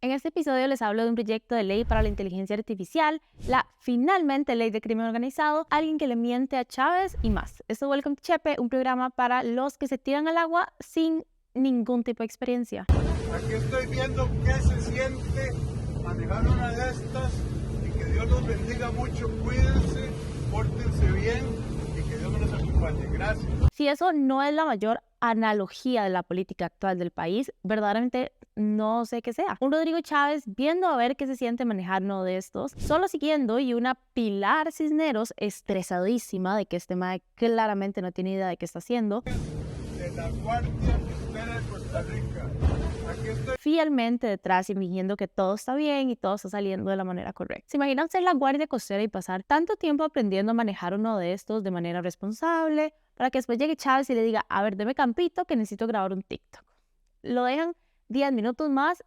En este episodio les hablo de un proyecto de ley para la inteligencia artificial, la finalmente ley de crimen organizado, alguien que le miente a Chávez y más. Esto es Welcome to Chepe, un programa para los que se tiran al agua sin ningún tipo de experiencia. Aquí estoy viendo qué se siente manejar una de estas y que Dios los bendiga mucho, cuídense, pórtense bien y que Dios me los acompañe. Gracias. Si eso no es la mayor analogía de la política actual del país, verdaderamente no sé qué sea. Un Rodrigo Chávez viendo a ver qué se siente manejar uno de estos, solo siguiendo, y una Pilar Cisneros estresadísima de que este mae claramente no tiene idea de qué está haciendo. De la Guardia Costera de Costa Rica. Aquí estoy. Fielmente detrás y fingiendo que todo está bien y todo está saliendo de la manera correcta. ¿Se imaginan ser la guardia costera y pasar tanto tiempo aprendiendo a manejar uno de estos de manera responsable para que después llegue Chávez y le diga, a ver, deme campito que necesito grabar un TikTok? Lo dejan 10 minutos más.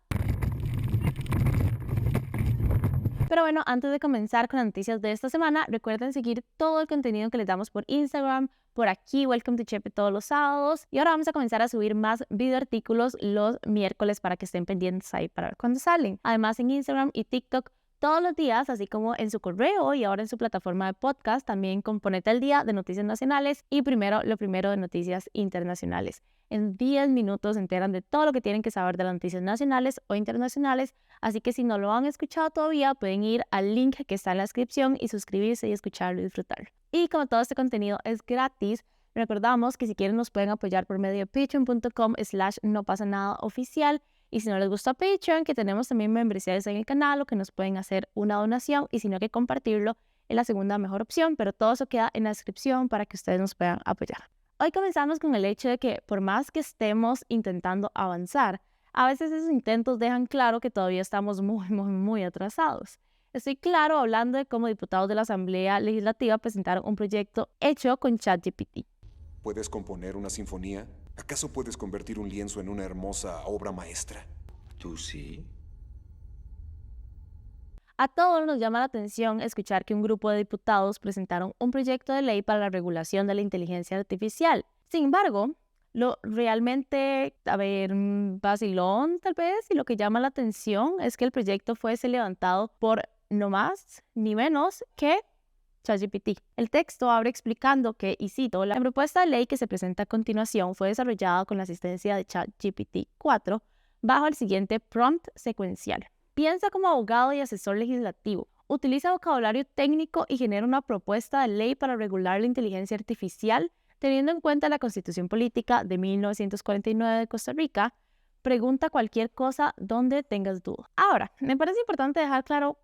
Pero bueno, antes de comenzar con las noticias de esta semana, recuerden seguir todo el contenido que les damos por Instagram, por aquí, Welcome to Chepe todos los sábados. Y ahora vamos a comenzar a subir más videoartículos los miércoles para que estén pendientes ahí para ver cuándo salen. Además, en Instagram y TikTok todos los días, así como en su correo y ahora en su plataforma de podcast, también con Ponete al Día de Noticias Nacionales y lo primero de Noticias Internacionales. En 10 minutos se enteran de todo lo que tienen que saber de las noticias nacionales o internacionales, así que si no lo han escuchado todavía, pueden ir al link que está en la descripción y suscribirse y escucharlo y disfrutarlo. Y como todo este contenido es gratis, recordamos que si quieren nos pueden apoyar por medio de patreon.com/nopasanadaoficial. Y si no les gusta Patreon, que tenemos también membresías en el canal, o que nos pueden hacer una donación, y si no, que compartirlo es la segunda mejor opción, pero todo eso queda en la descripción para que ustedes nos puedan apoyar. Hoy comenzamos con el hecho de que por más que estemos intentando avanzar, a veces esos intentos dejan claro que todavía estamos muy atrasados. Estoy claro hablando de cómo diputados de la Asamblea Legislativa presentaron un proyecto hecho con ChatGPT. ¿Puedes componer una sinfonía? ¿Acaso puedes convertir un lienzo en una hermosa obra maestra? ¿Tú sí? A todos nos llama la atención escuchar que un grupo de diputados presentaron un proyecto de ley para la regulación de la inteligencia artificial. Sin embargo, lo realmente, vacilón tal vez, y lo que llama la atención es que el proyecto fuese levantado por no más ni menos que ChatGPT. El texto abre explicando que, y cito, la propuesta de ley que se presenta a continuación fue desarrollada con la asistencia de ChatGPT 4 bajo el siguiente prompt secuencial. Piensa como abogado y asesor legislativo. Utiliza vocabulario técnico y genera una propuesta de ley para regular la inteligencia artificial teniendo en cuenta la Constitución Política de 1949 de Costa Rica. Pregunta cualquier cosa donde tengas duda. Ahora, me parece importante dejar claro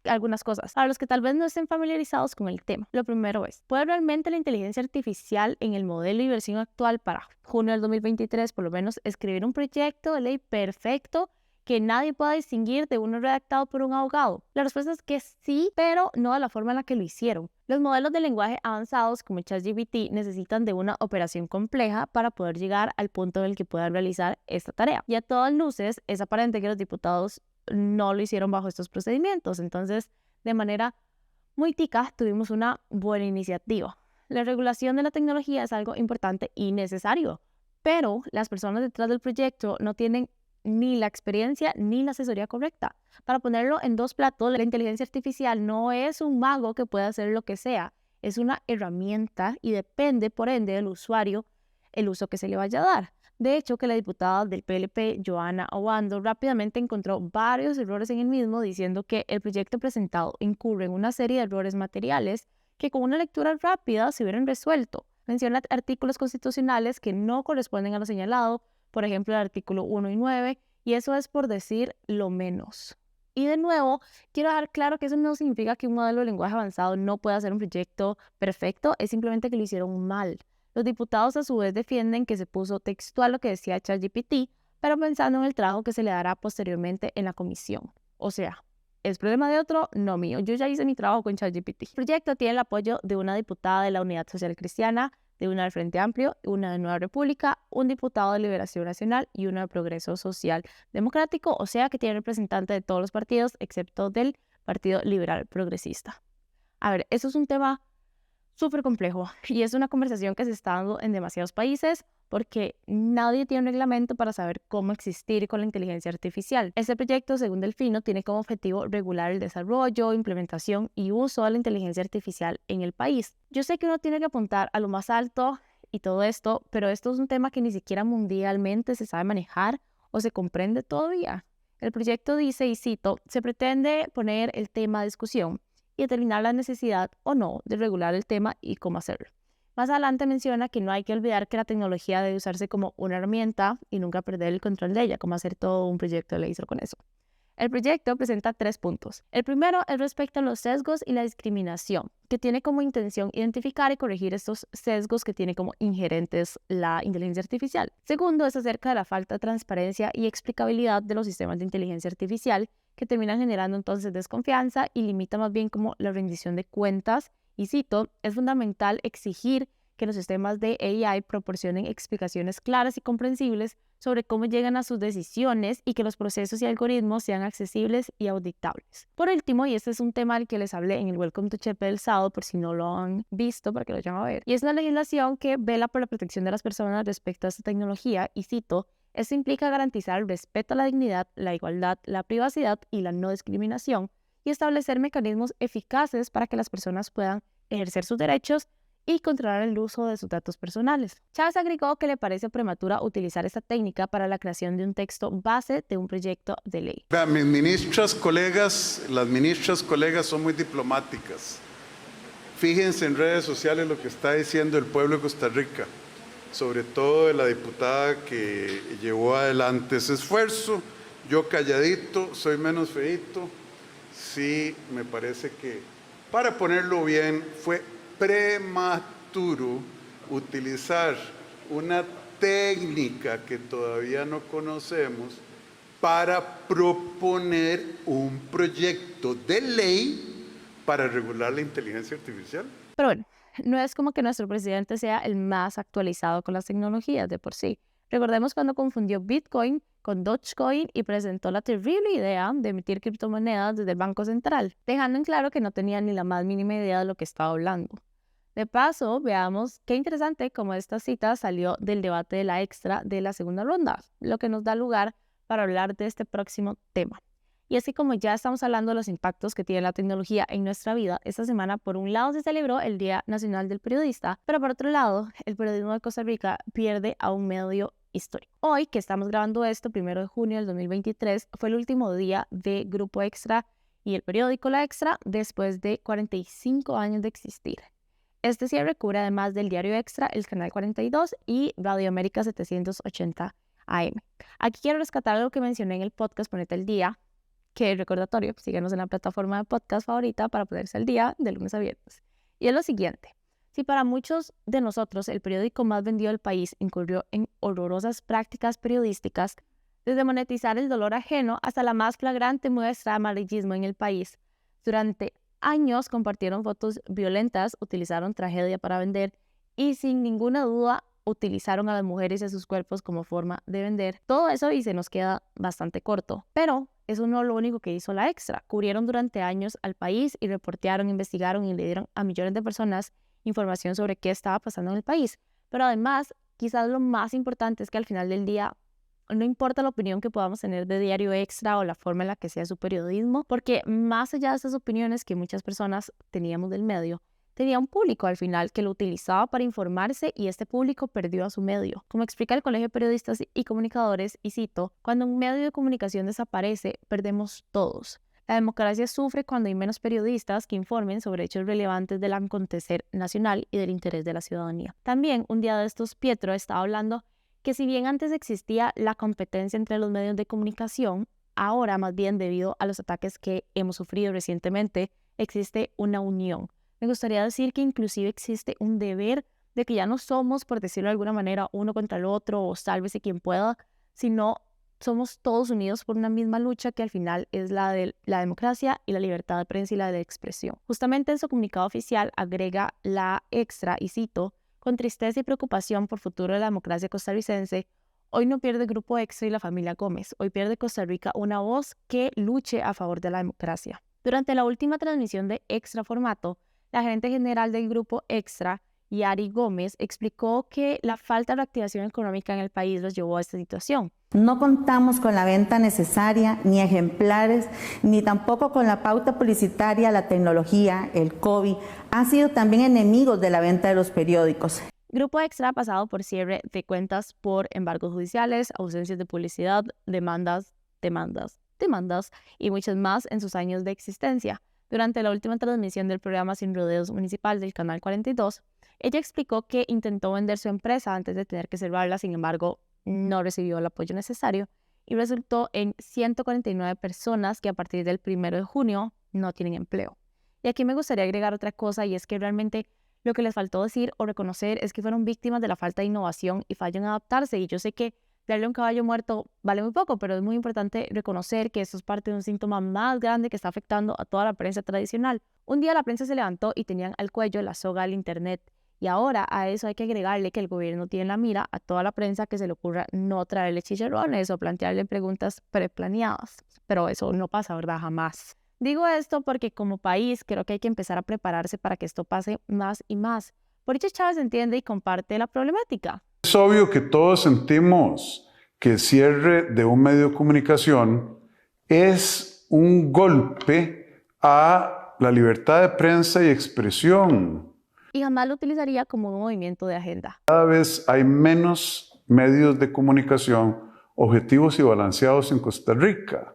algunas cosas para los que tal vez no estén familiarizados con el tema. Lo primero es, ¿puede realmente la inteligencia artificial en el modelo y versión actual para junio del 2023 por lo menos escribir un proyecto de ley perfecto que nadie pueda distinguir de uno redactado por un abogado? La respuesta es que sí, pero no de la forma en la que lo hicieron. Los modelos de lenguaje avanzados como ChatGPT necesitan de una operación compleja para poder llegar al punto en el que puedan realizar esta tarea. Y a todas luces es aparente que los diputados no lo hicieron bajo estos procedimientos. Entonces, de manera muy tica, tuvimos una buena iniciativa. La regulación de la tecnología es algo importante y necesario, pero las personas detrás del proyecto no tienen ni la experiencia ni la asesoría correcta. Para ponerlo en dos platos, la inteligencia artificial no es un mago que pueda hacer lo que sea, es una herramienta y depende, por ende, del usuario el uso que se le vaya a dar. De hecho, que la diputada del PLP, Joana Obando, rápidamente encontró varios errores en el mismo, diciendo que el proyecto presentado incurre en una serie de errores materiales que con una lectura rápida se hubieran resuelto. Menciona artículos constitucionales que no corresponden a lo señalado, por ejemplo el artículo 1 y 9, y eso es por decir lo menos. Y de nuevo, quiero dejar claro que eso no significa que un modelo de lenguaje avanzado no pueda hacer un proyecto perfecto, es simplemente que lo hicieron mal. Los diputados a su vez defienden que se puso textual lo que decía ChatGPT, pero pensando en el trabajo que se le dará posteriormente en la comisión. O sea, ¿es problema de otro? No mío. Yo ya hice mi trabajo con ChatGPT. El proyecto tiene el apoyo de una diputada de la Unidad Social Cristiana, de una del Frente Amplio, una de Nueva República, un diputado de Liberación Nacional y uno de Progreso Social Democrático, o sea que tiene representantes de todos los partidos excepto del Partido Liberal Progresista. A ver, eso es un tema súper complejo y es una conversación que se está dando en demasiados países porque nadie tiene un reglamento para saber cómo existir con la inteligencia artificial. Este proyecto, según Delfino, tiene como objetivo regular el desarrollo, implementación y uso de la inteligencia artificial en el país. Yo sé que uno tiene que apuntar a lo más alto y todo esto, pero esto es un tema que ni siquiera mundialmente se sabe manejar o se comprende todavía. El proyecto dice, y cito, se pretende poner el tema a discusión y determinar la necesidad o no de regular el tema y cómo hacerlo. Más adelante menciona que no hay que olvidar que la tecnología debe usarse como una herramienta y nunca perder el control de ella, como hacer todo un proyecto de ley con eso. El proyecto presenta 3 puntos. El primero es respecto a los sesgos y la discriminación, que tiene como intención identificar y corregir estos sesgos que tiene como inherentes la inteligencia artificial. Segundo es acerca de la falta de transparencia y explicabilidad de los sistemas de inteligencia artificial, que terminan generando entonces desconfianza y limita más bien como la rendición de cuentas. Y cito, es fundamental exigir que los sistemas de AI proporcionen explicaciones claras y comprensibles sobre cómo llegan a sus decisiones y que los procesos y algoritmos sean accesibles y auditables. Por último, y este es un tema del que les hablé en el Welcome to Chepe del sábado, por si no lo han visto, para que lo vayan a ver, y es una legislación que vela por la protección de las personas respecto a esta tecnología, y cito, esto implica garantizar el respeto a la dignidad, la igualdad, la privacidad y la no discriminación, y establecer mecanismos eficaces para que las personas puedan ejercer sus derechos y controlar el uso de sus datos personales. Chávez agregó que le parece prematura utilizar esta técnica para la creación de un texto base de un proyecto de ley. Mis ministras colegas, las ministras colegas son muy diplomáticas. Fíjense en redes sociales lo que está diciendo el pueblo de Costa Rica, sobre todo de la diputada que llevó adelante ese esfuerzo. Yo calladito, soy menos feíto. Sí, me parece que, para ponerlo bien, fue prematuro utilizar una técnica que todavía no conocemos para proponer un proyecto de ley para regular la inteligencia artificial. Pero bueno, no es como que nuestro presidente sea el más actualizado con las tecnologías de por sí. Recordemos cuando confundió Bitcoin con Dogecoin y presentó la terrible idea de emitir criptomonedas desde el Banco Central, dejando en claro que no tenía ni la más mínima idea de lo que estaba hablando. De paso, veamos qué interesante cómo esta cita salió del debate de la extra de la segunda ronda, lo que nos da lugar para hablar de este próximo tema. Y así como ya estamos hablando de los impactos que tiene la tecnología en nuestra vida, esta semana por un lado se celebró el Día Nacional del Periodista, pero por otro lado, el periodismo de Costa Rica pierde a un medio histórico. Hoy, que estamos grabando esto, 1 de junio del 2023, fue el último día de Grupo Extra y el periódico La Extra después de 45 años de existir. Este cierre cubre además del Diario Extra, el Canal 42 y Radio América 780 AM. Aquí quiero rescatar algo que mencioné en el podcast Ponete al Día, que es recordatorio, síguenos en la plataforma de podcast favorita para ponerse al día de lunes a viernes. Y es lo siguiente, si para muchos de nosotros el periódico más vendido del país incurrió en horrorosas prácticas periodísticas, desde monetizar el dolor ajeno hasta la más flagrante muestra de amarillismo en el país, durante años compartieron fotos violentas, utilizaron tragedia para vender y sin ninguna duda utilizaron a las mujeres y a sus cuerpos como forma de vender. Todo eso y se nos queda bastante corto, pero eso no es lo único que hizo La Extra. Cubrieron durante años al país y reportearon, investigaron y le dieron a millones de personas información sobre qué estaba pasando en el país. Pero además, quizás lo más importante es que al final del día no importa la opinión que podamos tener de Diario Extra o la forma en la que sea su periodismo, porque más allá de esas opiniones que muchas personas teníamos del medio, tenía un público al final que lo utilizaba para informarse y este público perdió a su medio. Como explica el Colegio de Periodistas y Comunicadores, y cito, cuando un medio de comunicación desaparece, perdemos todos. La democracia sufre cuando hay menos periodistas que informen sobre hechos relevantes del acontecer nacional y del interés de la ciudadanía. También, un día de estos, Pietro estaba hablando que si bien antes existía la competencia entre los medios de comunicación, ahora más bien debido a los ataques que hemos sufrido recientemente, existe una unión. Me gustaría decir que inclusive existe un deber de que ya no somos, por decirlo de alguna manera, uno contra el otro o sálvese quien pueda, sino somos todos unidos por una misma lucha que al final es la de la democracia y la libertad de prensa y la de expresión. Justamente en su comunicado oficial agrega La Extra, y cito, con tristeza y preocupación por el futuro de la democracia costarricense, hoy no pierde Grupo Extra y la familia Gómez, hoy pierde Costa Rica una voz que luche a favor de la democracia. Durante la última transmisión de Extra Formato, la gerente general del Grupo Extra Yari Gómez, explicó que la falta de reactivación económica en el país los llevó a esta situación. No contamos con la venta necesaria, ni ejemplares, ni tampoco con la pauta publicitaria. La tecnología, el COVID, han sido también enemigos de la venta de los periódicos. Grupo Extra ha pasado por cierre de cuentas por embargos judiciales, ausencias de publicidad, demandas y muchas más en sus años de existencia. Durante la última transmisión del programa Sin Rodeos Municipal del Canal 42, ella explicó que intentó vender su empresa antes de tener que cerrarla, sin embargo, no recibió el apoyo necesario y resultó en 149 personas que a partir del 1 de junio no tienen empleo. Y aquí me gustaría agregar otra cosa, y es que realmente lo que les faltó decir o reconocer es que fueron víctimas de la falta de innovación y fallo en adaptarse. Y yo sé que darle a un caballo muerto vale muy poco, pero es muy importante reconocer que esto es parte de un síntoma más grande que está afectando a toda la prensa tradicional. Un día la prensa se levantó y tenían al cuello la soga del internet. Y ahora a eso hay que agregarle que el gobierno tiene en la mira a toda la prensa que se le ocurra no traerle chicharrones o plantearle preguntas preplaneadas. Pero eso no pasa, ¿verdad? Jamás. Digo esto porque como país creo que hay que empezar a prepararse para que esto pase más y más. Por ello Chávez entiende y comparte la problemática. Es obvio que todos sentimos que el cierre de un medio de comunicación es un golpe a la libertad de prensa y expresión. Y jamás lo utilizaría como un movimiento de agenda. Cada vez hay menos medios de comunicación objetivos y balanceados en Costa Rica.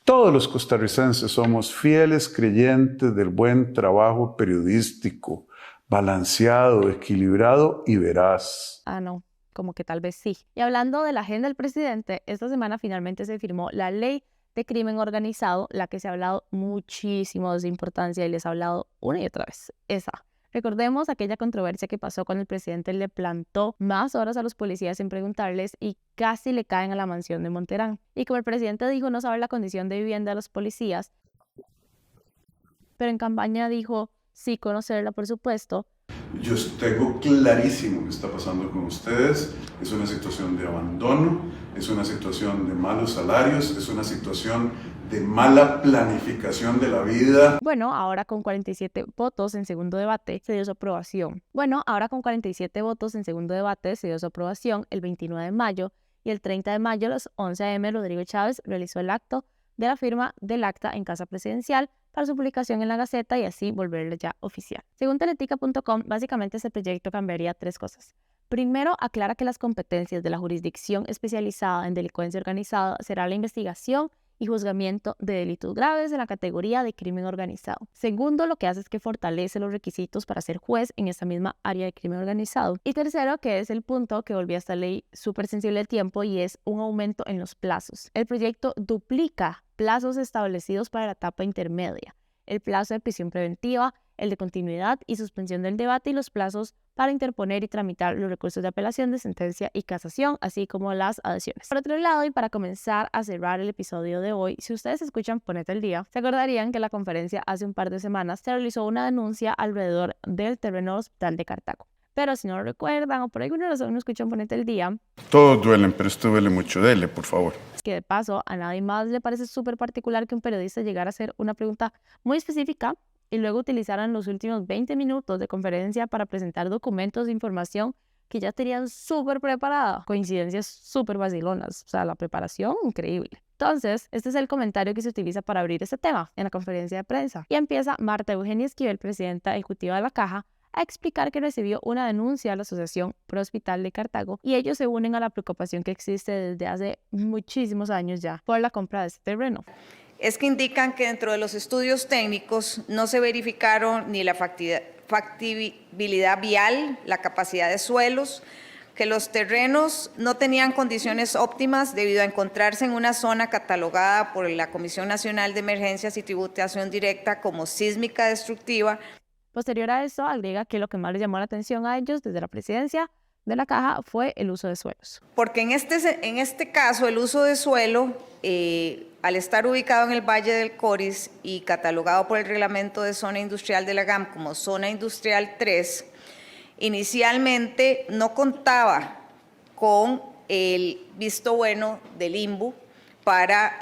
Todos los costarricenses somos fieles creyentes del buen trabajo periodístico, balanceado, equilibrado y veraz. No, como que tal vez sí. Y hablando de la agenda del presidente, esta semana finalmente se firmó la ley de crimen organizado, la que se ha hablado muchísimo de su importancia y les ha hablado una y otra vez. Esa. Recordemos aquella controversia que pasó cuando el presidente le plantó más horas a los policías sin preguntarles y casi le caen a la mansión de Monterán. Y como el presidente dijo no saber la condición de vivienda de los policías, pero en campaña dijo sí conocerla, por supuesto. Yo tengo clarísimo qué está pasando con ustedes. Es una situación de abandono, es una situación de malos salarios, es una situación de mala planificación de la vida. Bueno, ahora con 47 votos en segundo debate se dio su aprobación. El 29 de mayo y el 30 de mayo a las 11 a.m. Rodrigo Chávez realizó el acto de la firma del acta en Casa Presidencial para su publicación en la Gaceta y así volverla ya oficial. Según teletica.com, básicamente este proyecto cambiaría 3 cosas. Primero, aclara que las competencias de la jurisdicción especializada en delincuencia organizada será la investigación y juzgamiento de delitos graves en la categoría de crimen organizado. Segundo, lo que hace es que fortalece los requisitos para ser juez en esta misma área de crimen organizado. Y tercero, que es el punto que volvió a esta ley súper sensible al tiempo, y es un aumento en los plazos. El proyecto duplica plazos establecidos para la etapa intermedia, el plazo de prisión preventiva, el de continuidad y suspensión del debate y los plazos para interponer y tramitar los recursos de apelación, de sentencia y casación, así como las adhesiones. Por otro lado, y para comenzar a cerrar el episodio de hoy, si ustedes escuchan Ponete al Día, se acordarían que en la conferencia hace un par de semanas se realizó una denuncia alrededor del terreno del Hospital de Cartago. Pero si no lo recuerdan o por alguna razón no escuchan Ponete al Día, Todos duelen, pero esto duele mucho. Dele, por favor. es que de paso a nadie más le parece súper particular que un periodista llegara a hacer una pregunta muy específica y luego utilizaran los últimos 20 minutos de conferencia para presentar documentos de información que ya tenían súper preparada. Coincidencias súper vacilonas, o sea, la preparación increíble. Entonces, este es el comentario que se utiliza para abrir este tema en la conferencia de prensa. Y empieza Marta Eugenia Esquivel, presidenta ejecutiva de la Caja, a explicar que recibió una denuncia a la Asociación Pro Hospital de Cartago y ellos se unen a la preocupación que existe desde hace muchísimos años ya por la compra de este terreno. Es que indican que dentro de los estudios técnicos no se verificaron ni la factibilidad vial, la capacidad de suelos, que los terrenos no tenían condiciones óptimas debido a encontrarse en una zona catalogada por la Comisión Nacional de Emergencias y Tributación Directa como sísmica destructiva. Posterior a eso, agrega que lo que más les llamó la atención a ellos desde la presidencia de la Caja fue el uso de suelos. Porque en este caso el uso de suelo, al estar ubicado en el Valle del Coris y catalogado por el Reglamento de Zona Industrial de la GAM como Zona Industrial 3, inicialmente no contaba con el visto bueno del INVU para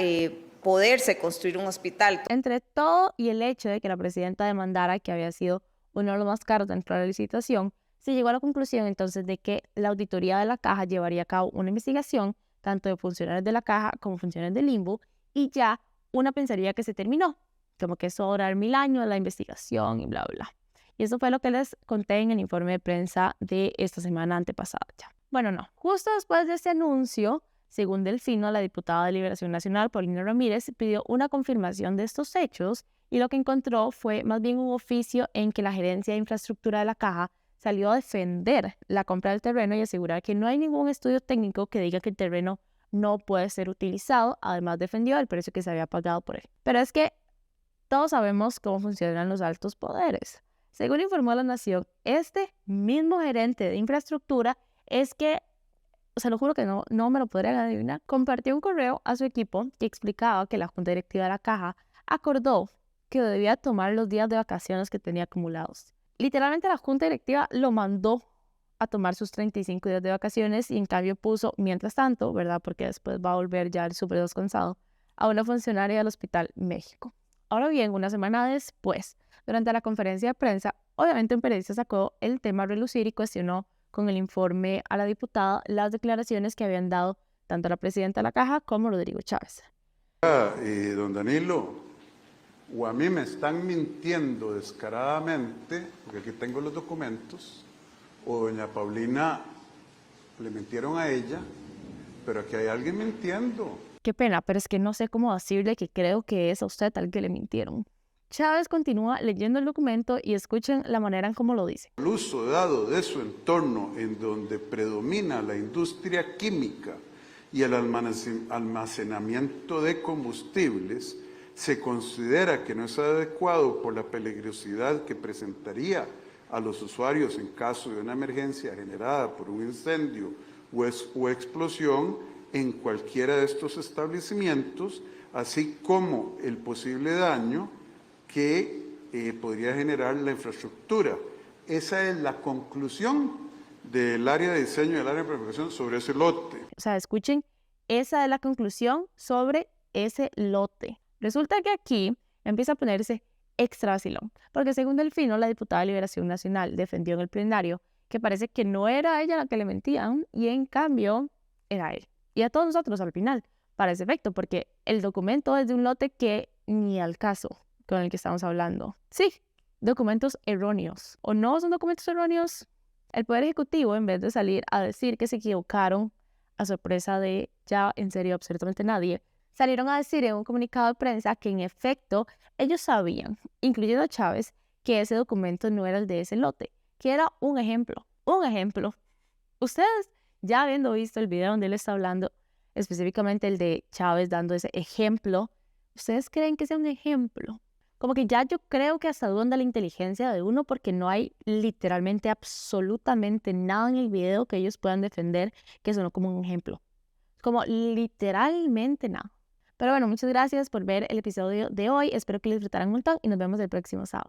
poderse construir un hospital. Entre todo y el hecho de que la presidenta demandara que había sido uno de los más caros dentro de la licitación, Se llegó a la conclusión entonces de que la auditoría de la caja llevaría a cabo una investigación tanto de funcionarios de la caja como funcionarios del limbo, y ya una pensaría que se terminó, como que eso va a durar 1000 años la investigación y bla, bla. Y eso fue lo que les conté en el informe de prensa de esta semana antepasada ya. Bueno, no. Justo después de este anuncio, según Delfino, la diputada de Liberación Nacional, Paulina Ramírez, pidió una confirmación de estos hechos y lo que encontró fue más bien un oficio en que la gerencia de infraestructura de la caja salió a defender la compra del terreno y asegurar que no hay ningún estudio técnico que diga que el terreno no puede ser utilizado. Además, defendió el precio que se había pagado por él. Pero es que todos sabemos cómo funcionan los altos poderes. Según informó La Nación, este mismo gerente de infraestructura es que, se lo juro que no me lo podrían adivinar, compartió un correo a su equipo que explicaba que la Junta Directiva de la Caja acordó que debía tomar los días de vacaciones que tenía acumulados. Literalmente la Junta Directiva lo mandó a tomar sus 35 días de vacaciones y en cambio puso, mientras tanto, ¿verdad? Porque después va a volver ya el súper descansado, a una funcionaria del Hospital México. Ahora bien, una semana después, durante la conferencia de prensa, obviamente un periodista sacó el tema a relucir y cuestionó con el informe a la diputada las declaraciones que habían dado tanto la presidenta de la Caja como Rodrigo Chávez. Don Danilo, o a mí me están mintiendo descaradamente, porque aquí tengo los documentos, o doña Paulina le mintieron a ella, pero aquí hay alguien mintiendo. Qué pena, pero es que no sé cómo decirle que creo que es a usted al que le mintieron. Chávez continúa leyendo el documento y escuchen la manera en cómo lo dice. El uso dado de su entorno en donde predomina la industria química y el almacenamiento de combustibles, se considera que no es adecuado por la peligrosidad que presentaría a los usuarios en caso de una emergencia generada por un incendio o explosión en cualquiera de estos establecimientos, así como el posible daño que podría generar la infraestructura. Esa es la conclusión del área de diseño y del área de planificación sobre ese lote. O sea, escuchen, esa es la conclusión sobre ese lote. Resulta que aquí empieza a ponerse extra vacilón, porque según Delfino, la diputada de Liberación Nacional defendió en el plenario que parece que no era ella la que le mentían y en cambio era él. Y a todos nosotros al final, para ese efecto, porque el documento es de un lote que ni al caso con el que estamos hablando. Sí, documentos erróneos. ¿O no son documentos erróneos? El Poder Ejecutivo, en vez de salir a decir que se equivocaron, a sorpresa de ya en serio absolutamente nadie, salieron a decir en un comunicado de prensa que en efecto ellos sabían, incluyendo a Chávez, que ese documento no era el de ese lote, que era un ejemplo. Un ejemplo. Ustedes, ya habiendo visto el video donde él está hablando, específicamente el de Chávez dando ese ejemplo, ¿ustedes creen que sea un ejemplo? Como que ya yo creo que hasta dudan de la inteligencia de uno porque no hay literalmente absolutamente nada en el video que ellos puedan defender que sonó como un ejemplo. Como literalmente nada. Pero bueno, muchas gracias por ver el episodio de hoy. Espero que lo disfrutaran un montón y nos vemos el próximo sábado.